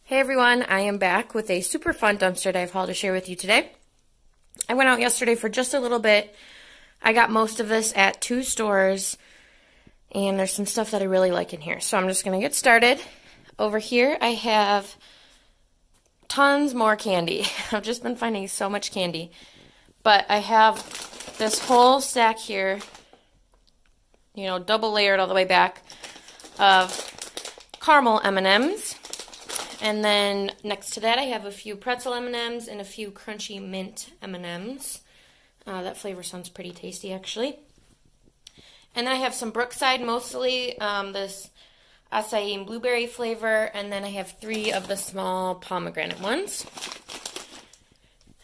Hey everyone, I am back with a super fun dumpster dive haul to share with you today. I went out yesterday for just a little bit. I got most of this at 2 stores, and there's some stuff that I really like in here. So I'm just going to get started. Over here I have tons more candy. I've just been finding so much candy. But I have this whole stack here, double layered all the way back, of caramel M&Ms. And then next to that I have a few pretzel M&Ms and a few crunchy mint M&Ms. That flavor sounds pretty tasty actually. And then I have some Brookside, mostly this acai and blueberry flavor, and then I have 3 of the small pomegranate ones.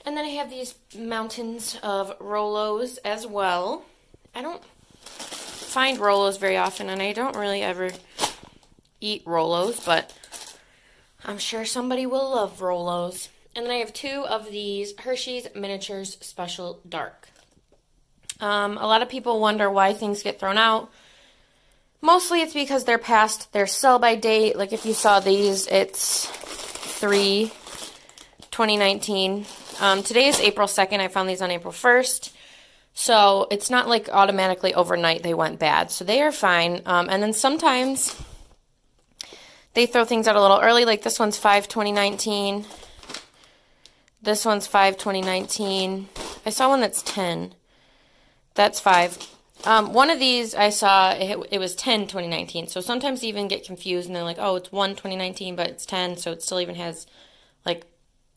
And then I have these mountains of Rolos as well. I don't find Rolos very often, and I don't really ever eat Rolos, but I'm sure somebody will love Rolos. And then I have 2 of these Hershey's Miniatures Special Dark. A lot of people wonder why things get thrown out. Mostly it's because they're past their sell-by date. Like if you saw these, it's 3/2019. Today is April 2nd. I found these on April 1st. So it's not like automatically overnight they went bad. So they are fine. And then sometimes they throw things out a little early, like this one's 5/2019. This one's 5/2019. I saw one that's 10. That's 5. One of these I saw, it was 10/2019. So sometimes they even get confused and they're like, oh, it's 1/2019, but it's 10, so it still even has like,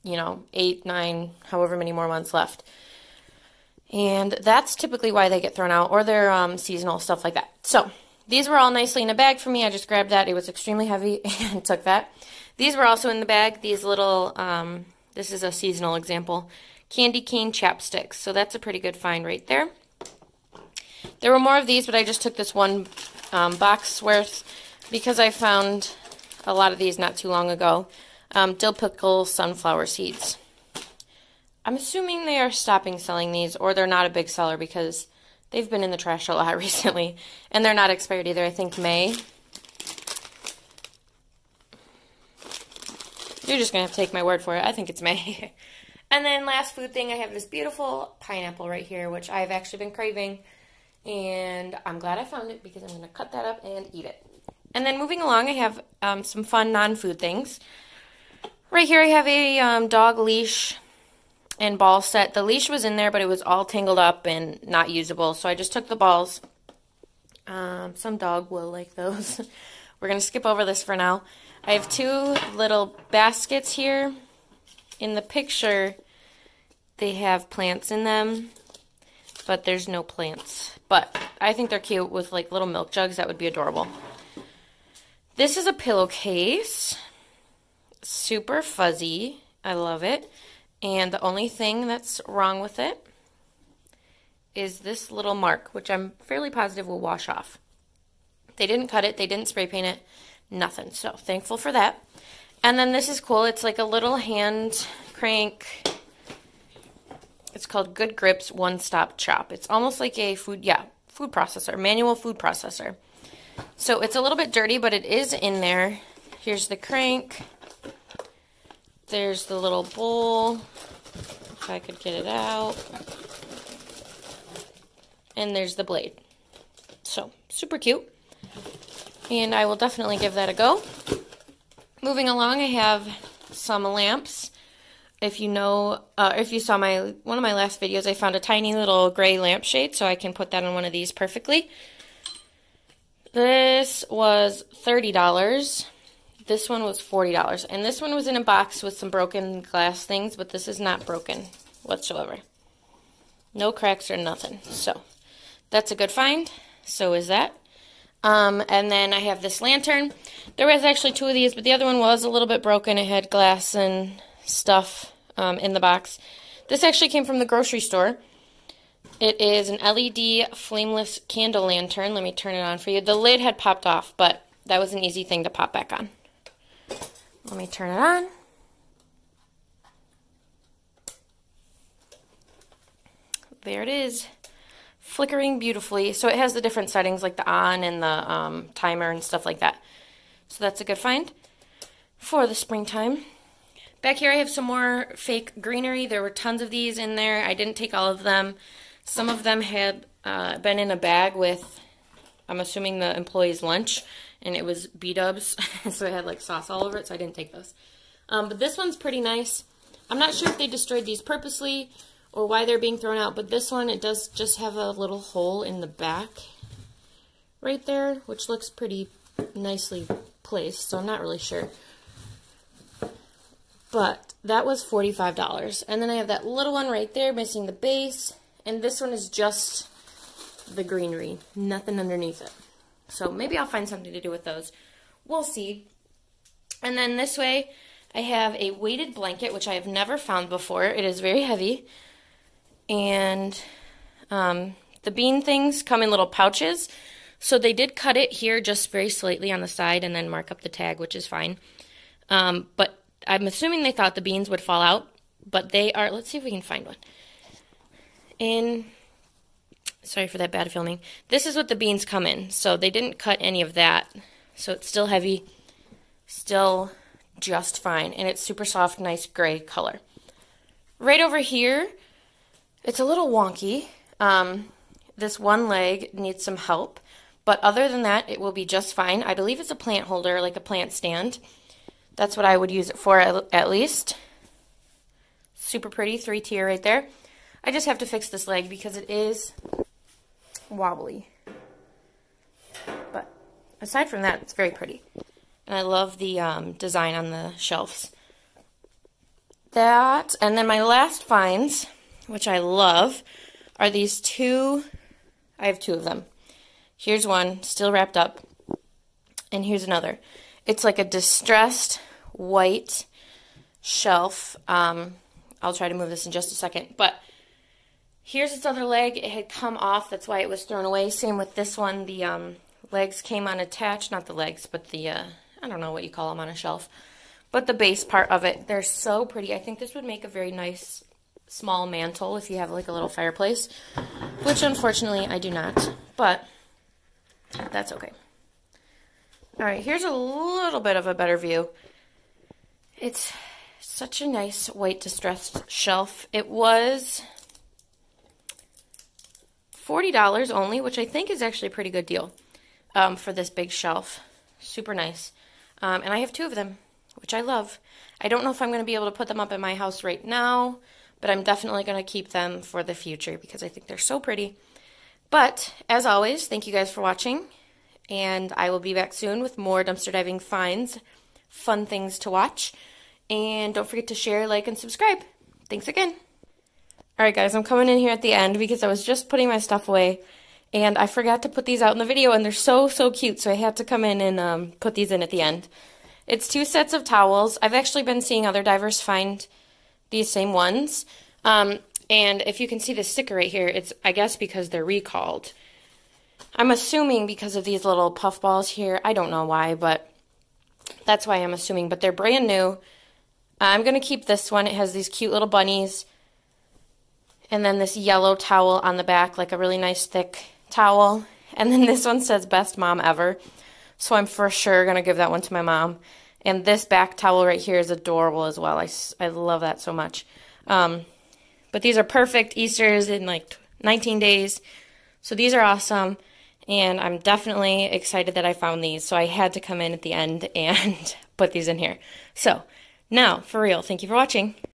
8, 9, however many more months left. And that's typically why they get thrown out, or they're seasonal, stuff like that. So these were all nicely in a bag for me. I just grabbed that. It was extremely heavy and took that. These were also in the bag. These little, this is a seasonal example, candy cane chapsticks. So that's a pretty good find right there. There were more of these, but I just took this one box worth because I found a lot of these not too long ago. Dill pickle sunflower seeds. I'm assuming they are stopping selling these, or they're not a big seller because they've been in the trash a lot recently. And they're not expired either. I think May. You're just going to have to take my word for it. I think it's May. And then last food thing, I have this beautiful pineapple right here, which I've actually been craving. And I'm glad I found it because I'm going to cut that up and eat it. And then moving along, I have some fun non-food things. Right here I have a dog leash and ball set. The leash was in there, but it was all tangled up and not usable, so I just took the balls. Some dog will like those. We're going to skip over this for now. I have 2 little baskets here. In the picture, they have plants in them, but there's no plants. But I think they're cute with like little milk jugs. That would be adorable. This is a pillowcase. Super fuzzy. I love it. And the only thing that's wrong with it is this little mark, which I'm fairly positive will wash off. They didn't cut it. They didn't spray paint it. Nothing. So thankful for that. And then this is cool. It's like a little hand crank. It's called Good Grips One Stop Chop. It's almost like a food processor, manual food processor. So it's a little bit dirty, but it is in there. Here's the crank. There's the little bowl, if I could get it out. And there's the blade. So, super cute. And I will definitely give that a go. Moving along, I have some lamps. If you know, if you saw one of my last videos, I found a tiny little gray lampshade, so I can put that on one of these perfectly. This was $30. This one was $40, and this one was in a box with some broken glass things, but this is not broken whatsoever. No cracks or nothing, so that's a good find. So is that. And then I have this lantern. There was actually 2 of these, but the other one was a little bit broken. It had glass and stuff in the box. This actually came from the grocery store. It is an LED flameless candle lantern. Let me turn it on for you. The lid had popped off, but that was an easy thing to pop back on. Let me turn it on. There it is, flickering beautifully. So it has the different settings like the on and the timer and stuff like that. So that's a good find. for the springtime. Back here I have some more fake greenery. There were tons of these in there. I didn't take all of them. Some of them had been in a bag with, I'm assuming, the employee's lunch, and it was B-dubs, so it had like sauce all over it, so I didn't take those. But this one's pretty nice. I'm not sure if they destroyed these purposely or why they're being thrown out, but this one, it does just have a little hole in the back right there, which looks pretty nicely placed, so I'm not really sure. But that was $45. And then I have that little one right there missing the base, and this one is just the greenery, nothing underneath it. So maybe I'll find something to do with those. We'll see. And then this way, I have a weighted blanket, which I have never found before. It is very heavy. And the bean things come in little pouches. So they did cut it here just very slightly on the side and then mark up the tag, which is fine. But I'm assuming they thought the beans would fall out. But they are, let's see if we can find one. Sorry for that bad filming. This is what the beans come in. So they didn't cut any of that. So it's still heavy, still just fine. And it's super soft, nice gray color. Right over here, it's a little wonky. This one leg needs some help. But other than that, it will be just fine. I believe it's a plant holder, like a plant stand. That's what I would use it for at least. Super pretty, 3-tier right there. I just have to fix this leg because it is wobbly. But aside from that, it's very pretty. And I love the design on the shelves. That, and then my last finds, which I love, are these two. I have two of them. Here's one, still wrapped up. And here's another. It's like a distressed white shelf. I'll try to move this in just a second. But here's its other leg. It had come off. That's why it was thrown away. Same with this one. The legs came unattached. Not the legs, but the, I don't know what you call them on a shelf. But the base part of it. They're so pretty. I think this would make a very nice small mantle if you have like a little fireplace. Which unfortunately I do not. But that's okay. Alright, here's a little bit of a better view. It's such a nice white distressed shelf. It was $40 only, which I think is actually a pretty good deal for this big shelf. Super nice. And I have two of them, which I love. I don't know if I'm going to be able to put them up in my house right now, but I'm definitely going to keep them for the future because I think they're so pretty. But, as always, thank you guys for watching, and I will be back soon with more dumpster diving finds, fun things to watch, and don't forget to share, like, and subscribe. Thanks again. Alright guys, I'm coming in here at the end because I was just putting my stuff away, and I forgot to put these out in the video, and they're so, so cute, so I had to come in and put these in at the end. It's 2 sets of towels. I've actually been seeing other divers find these same ones. And if you can see the sticker right here, it's, I guess, because they're recalled. I'm assuming because of these little puff balls here. I don't know why, but that's why I'm assuming. But they're brand new. I'm going to keep this one. It has these cute little bunnies. And then this yellow towel on the back, like a really nice thick towel. And then this one says, best mom ever. So I'm for sure going to give that one to my mom. And this back towel right here is adorable as well. I love that so much. But these are perfect. Easter's in like 19 days. So these are awesome. And I'm definitely excited that I found these. So I had to come in at the end and put these in here. So now, for real, thank you for watching.